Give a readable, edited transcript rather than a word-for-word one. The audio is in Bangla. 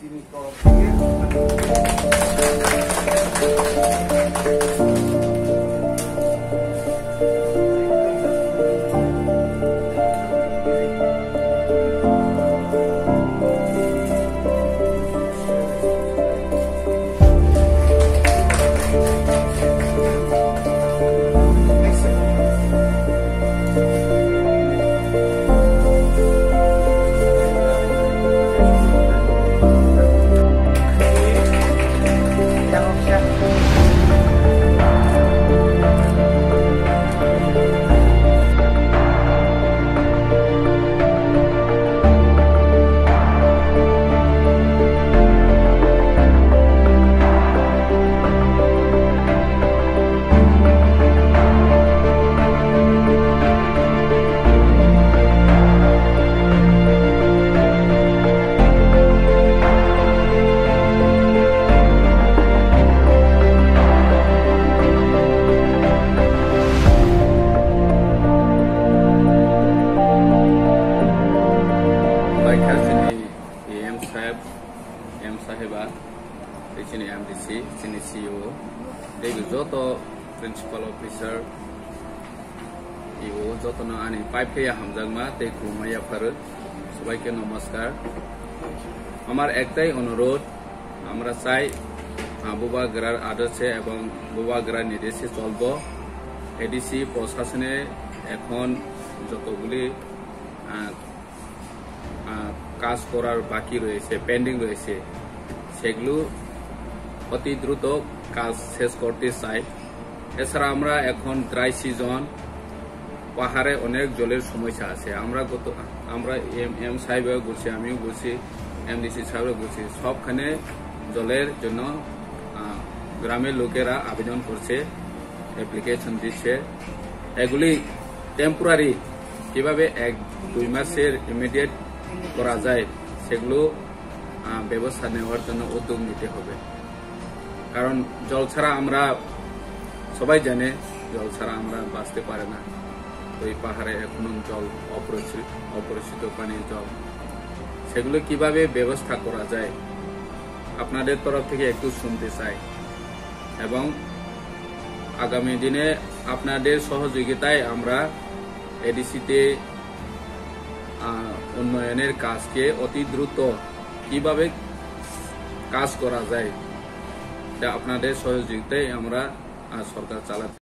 এডিসির তরফ থেকে MDC, CEO, joto principal officer, joto na ani pipe ya hamjangma te khumaya phar সবাইকে নমস্কার। আমার একটাই অনুরোধ, আমরা চাই বুবাগ্রার আদর্শে এবং বুবাগ্রার নির্দেশে চলব। এডিসি প্রশাসনে এখন যতগুলি কাজ করার বাকি রয়েছে, পেন্ডিং রয়েছে, সেগুলো অতি দ্রুত কাজ শেষ করতে চাই। এছাড়া আমরা এখন ড্রাই সিজন, পাহাড়ে অনেক জলের সমস্যা আছে। আমরা এম সাহেবেও ঘুরছি, আমিও ঘুরছি, MDC সাহেবেও ঘুরছি, সবখানে জলের জন্য গ্রামের লোকেরা আবেদন করছে, অ্যাপ্লিকেশন দিচ্ছে। এগুলি টেম্পোরারি কিভাবে 1-2 মাসের ইমিডিয়েট করা যায় সেগুলো ব্যবস্থা নেওয়ার জন্য উদ্যোগ নিতে হবে। কারণ জল ছাড়া আমরা সবাই জানে, জল ছাড়া আমরা বাঁচতে পারে না। ওই পাহাড়ে এখনো জল অপরিচিত পানির জল, সেগুলো কিভাবে ব্যবস্থা করা যায় আপনাদের তরফ থেকে একটু শুনতে চাই। এবং আগামী দিনে আপনাদের সহযোগিতায় আমরা এডিসিতে উন্নয়নের কাজকে অতি দ্রুত কিভাবে কাজ করা যায়, আপনাদের সহযোগিতায় আমরা সরকার চালাতে